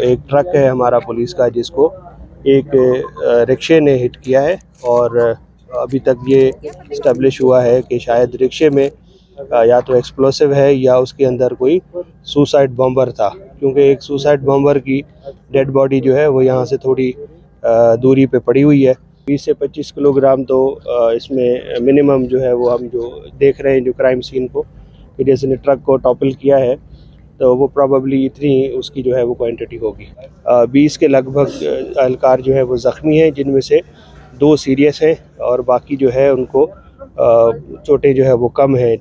एक ट्रक है हमारा पुलिस का जिसको एक रिक्शे ने हिट किया है और अभी तक ये इस्टेब्लिश हुआ है कि शायद रिक्शे में या तो एक्सप्लोसिव है या उसके अंदर कोई सुसाइड बॉम्बर था, क्योंकि एक सुसाइड बॉम्बर की डेड बॉडी जो है वो यहाँ से थोड़ी दूरी पे पड़ी हुई है। 20 से 25 किलोग्राम तो इसमें मिनिमम जो है वो हम जो देख रहे हैं जो क्राइम सीन को, कि जैसे ने ट्रक को टॉपल किया है तो वो प्रॉबली इतनी उसकी जो है वो क्वांटिटी होगी। 20 के लगभग एहलकार जो है वो ज़ख्मी हैं, जिनमें से 2 सीरियस हैं और बाकी जो है उनको चोटें जो है वो कम हैं।